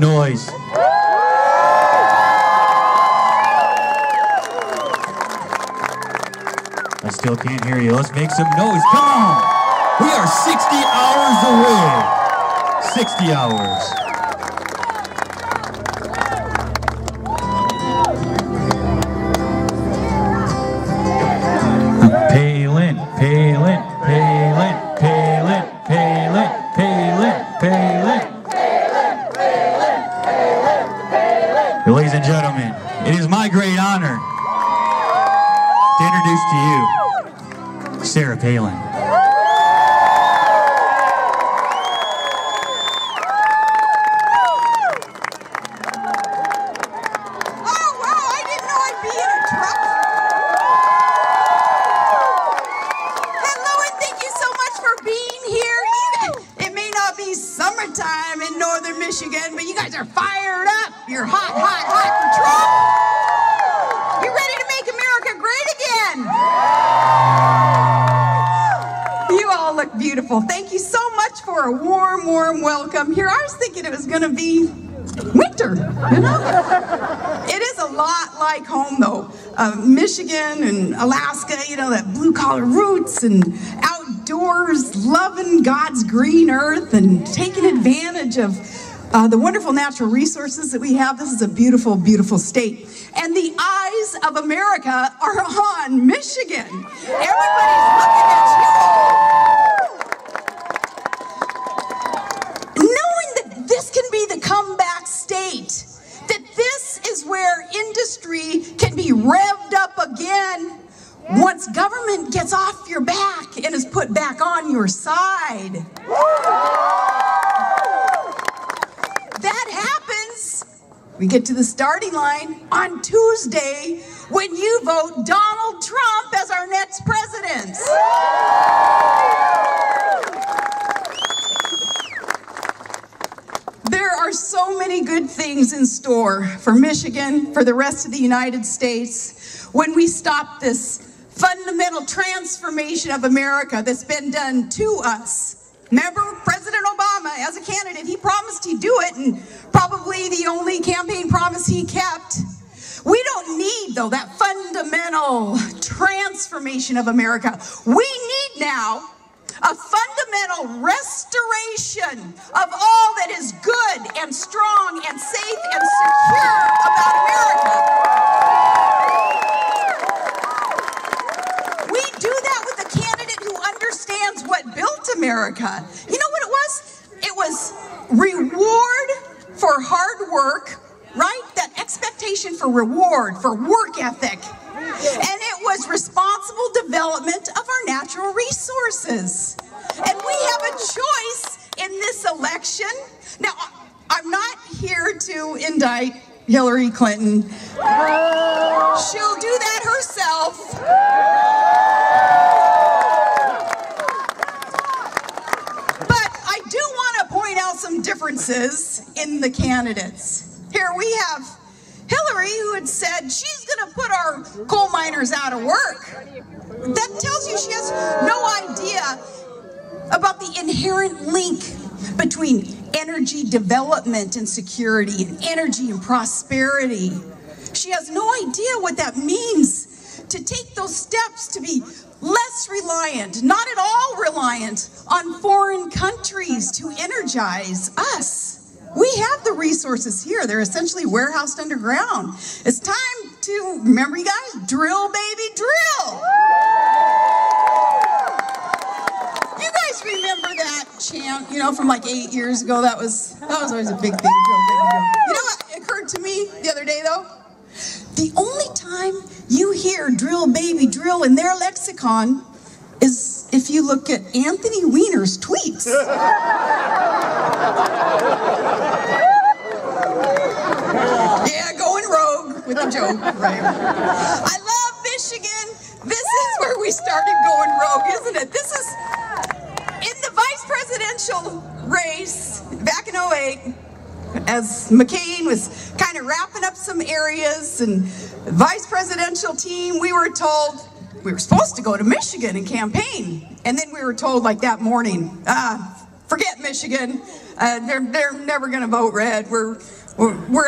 noise. I still can't hear you. Let's make some noise. Come on. We are 60 hours away. 60 hours. Palin, Palin, Palin, Palin, Palin, Palin, Palin. Ladies and gentlemen, it is my great honor to introduce to you Sarah Palin. Michigan, but you guys are fired up. You're hot, hot, hot for Trump. You ready to make America great again? You all look beautiful. Thank you so much for a warm, warm welcome here. I was thinking it was going to be winter, you know? It is a lot like home, though. Michigan and Alaska, you know, that blue-collar roots and outdoors, loving God's green earth and taking advantage of the wonderful natural resources that we have. This is a beautiful, beautiful state. And the eyes of America are on Michigan. Everybody's looking at you. Knowing that this can be the comeback state, that this is where industry can be revved up again once government gets off your back and is put back on your side. That happens, we get to the starting line on Tuesday when you vote Donald Trump as our next president. There are so many good things in store for Michigan, for the rest of the United States, when we stop this fundamental transformation of America that's been done to us. Remember, President Obama, as a candidate, he promised he'd do it, and probably the only campaign promise he kept. We don't need, though, that fundamental transformation of America. We need now a fundamental restoration of all that is good and strong and safe and secure about America. We do that with a candidate who understands what built America. You know what it was? It was reward for hard work, right? That expectation for reward, for work ethic. And it was responsible development of our natural resources. And we have a choice in this election. Now, I'm not here to indict Hillary Clinton. She'll do that herself. But I do want to point out some differences in the candidates. Here we have Hillary, who had said she's going to put our coal miners out of work. That tells you she has no idea about the inherent link between energy development and security, and energy and prosperity. She has no idea what that means to take those steps to be less reliant, not at all reliant, on foreign countries to energize us. We have the resources here. They're essentially warehoused underground. It's time to, remember you guys, drill baby drill. You guys remember that chant, you know, from like 8 years ago? That was always a big thing, drill baby drill. You know what occurred to me the other day though? The only time you hear drill baby drill in their lexicon is if you look at Anthony Weiner's tweets. Yeah, going rogue with a joke, right? I love Michigan. This is where we started going rogue, isn't it? This is in the vice presidential race back in '08, as McCain was kind of wrapping up some areas, and the vice presidential team, we were told we were supposed to go to Michigan and campaign. And then we were told like that morning, forget Michigan. They're never going to vote red. We're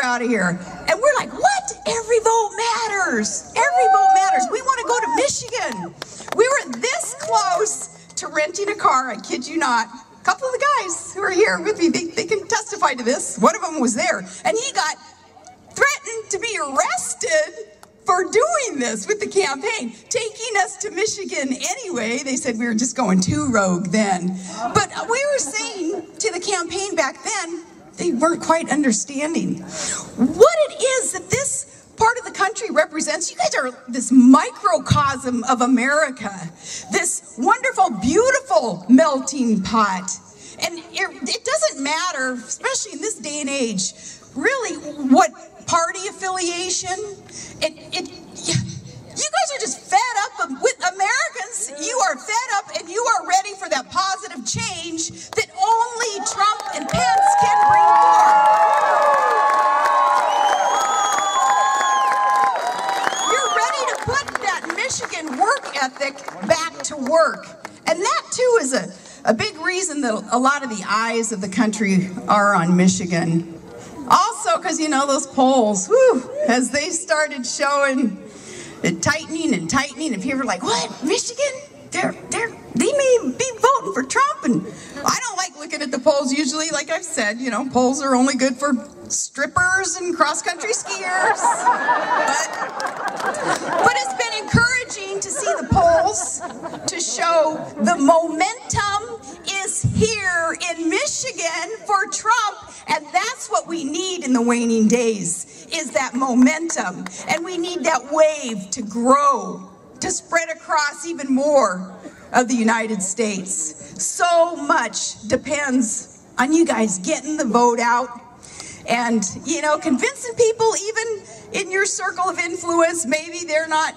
out of here. And we're like, what? Every vote matters. Every vote matters. We want to go to Michigan. We were this close to renting a car. I kid you not. A couple of the guys who are here with me, they can testify to this. One of them was there. And he got threatened to be arrested for doing this with the campaign, taking us to Michigan anyway. They said we were just going too rogue then. But we were saying to the campaign back then, they weren't quite understanding what it is that this part of the country represents. You guys are this microcosm of America, this wonderful, beautiful melting pot. And it doesn't matter, especially in this day and age, really what party affiliation. You guys are just fed up with Americans. You are fed up and you are ready for that positive change that only Trump and Pence can bring forth. You're ready to put that Michigan work ethic back to work. And that too is a big reason that a lot of the eyes of the country are on Michigan. Also, because you know those polls, whew, as they started showing it tightening and tightening, and people are like, "What? Michigan? They may be voting for Trump." And I don't like looking at the polls usually. Like I've said, you know, polls are only good for strippers and cross-country skiers. But it's been encouraging to see the polls to show the momentum is here in Michigan for Trump. And that's what we need in the waning days, is that momentum. And we need that wave to grow, to spread across even more of the United States. So much depends on you guys getting the vote out and, you know, convincing people even in your circle of influence. Maybe they're not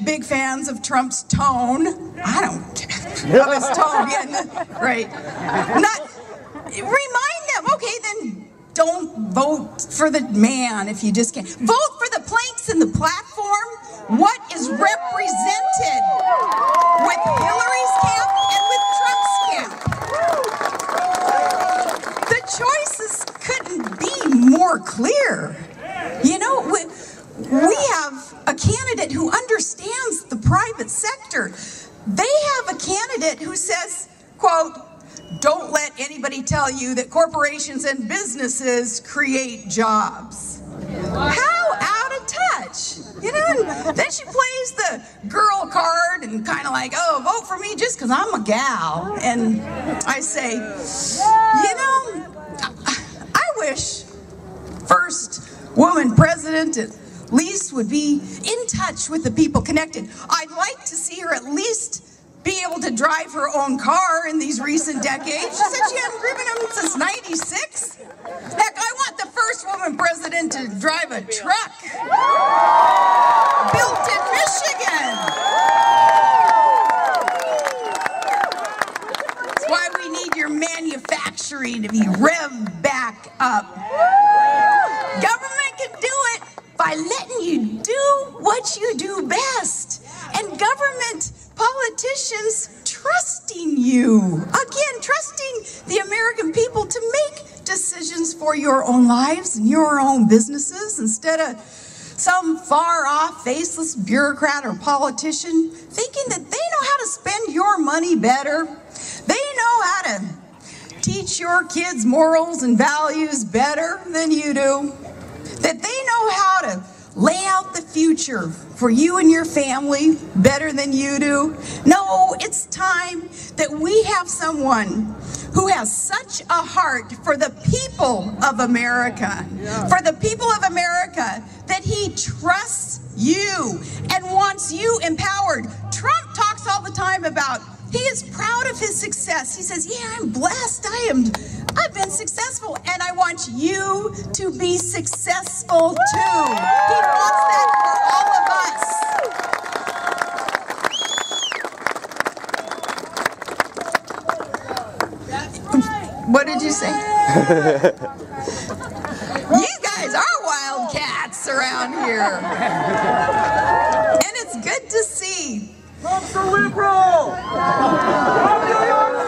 big fans of Trump's tone. I don't care of his tone. Yeah, right. Remind them, okay, then don't vote for the man if you just can't. Vote for the planks in the platform. What is represented with Hillary's camp and with Trump's camp. The choices couldn't be more clear. You know, we have a candidate who understands the private sector. They have a candidate who says, quote, "Don't let anybody tell you that corporations and businesses create jobs." How out of touch, you know? And then she plays the girl card and kind of like, "Oh, vote for me just because I'm a gal." And I say, you know, I wish first woman president at least would be in touch with the people connected. I'd like to see her at least be able to drive her own car in these recent decades. She said she hadn't driven them since '96. Heck, I want the first woman president to drive a truck built in Michigan. That's why we need your manufacturing to be revved back up. Government can do it by letting you do what you do best. And government politicians trusting you. Again, trusting the American people to make decisions for your own lives and your own businesses instead of some far-off, faceless bureaucrat or politician thinking that they know how to spend your money better. They know how to teach your kids morals and values better than you do. That they know how to lay out the future for you and your family better than you do. No, it's time that we have someone who has such a heart for the people of America, that he trusts you and wants you empowered. Trump talks all the time about he is proud of his success. He says, yeah, I'm blessed. I've been successful, and I want you to be successful too. He wants that for all of us. What did you say? You guys are wildcats around here. And it's good to see. Trump's a liberal!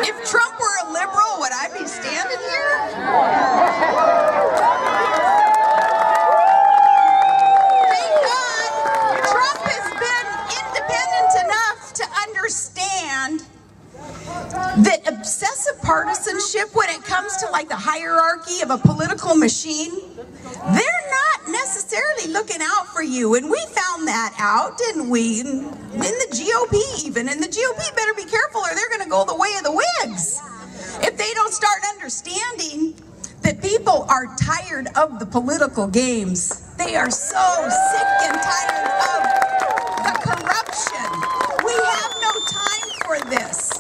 If Trump were a liberal, would I be standing here? machine, they're not necessarily looking out for you. And we found that out, didn't we? In the GOP even. And the GOP better be careful or they're going to go the way of the Whigs. If they don't start understanding that people are tired of the political games. They are so sick and tired of the corruption. We have no time for this.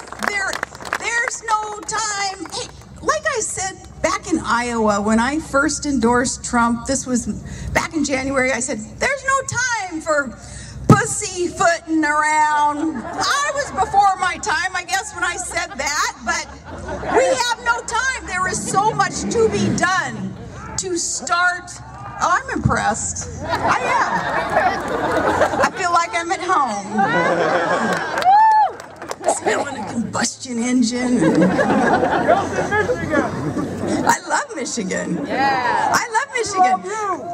There's no time. Hey, like I said back in Iowa when I first endorsed Trump, this was back in January, I said, there's no time for pussyfooting around. I was before my time, I guess, when I said that, but we have no time. There is so much to be done to start. Oh, I'm impressed. I am. I feel like I'm at home. Smelling a combustion engine. I love Michigan. Yeah. I love Michigan.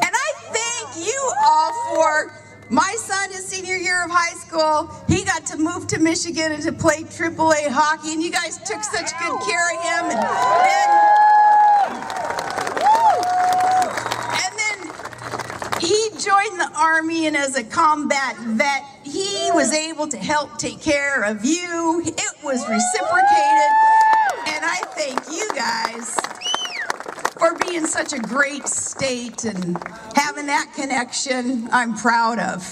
And I thank you all for my son, his senior year of high school, he got to move to Michigan and to play AAA hockey, and you guys took such good care of him. And then he joined the Army, and as a combat vet, he was able to help take care of you. It was reciprocated, and I thank you guys for being such a great state and having that connection. I'm proud of.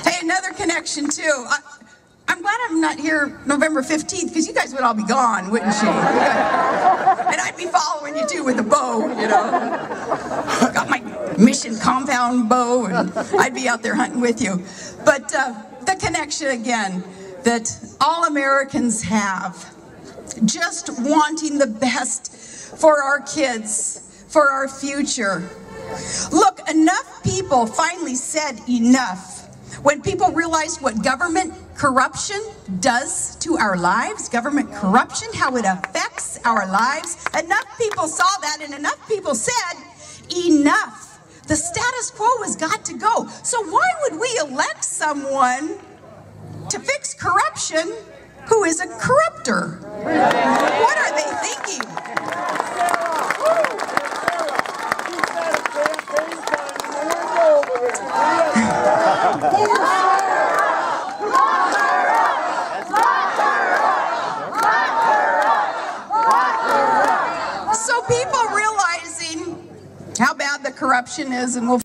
Hey, another connection too. I'm glad I'm not here November 15th because you guys would all be gone, wouldn't you? And I'd be following you too with a bow, you know. Got my mission compound bow and I'd be out there hunting with you. But the connection again that all Americans have, just wanting the best for our kids, for our future. Look, enough people finally said enough when people realized what government corruption does to our lives, government corruption, how it affects our lives. Enough people saw that and enough people said enough. The status quo has got to go. So why would we elect someone to fix corruption who is a corrupter? What are they thinking? So people realizing how bad the corruption is, and we'll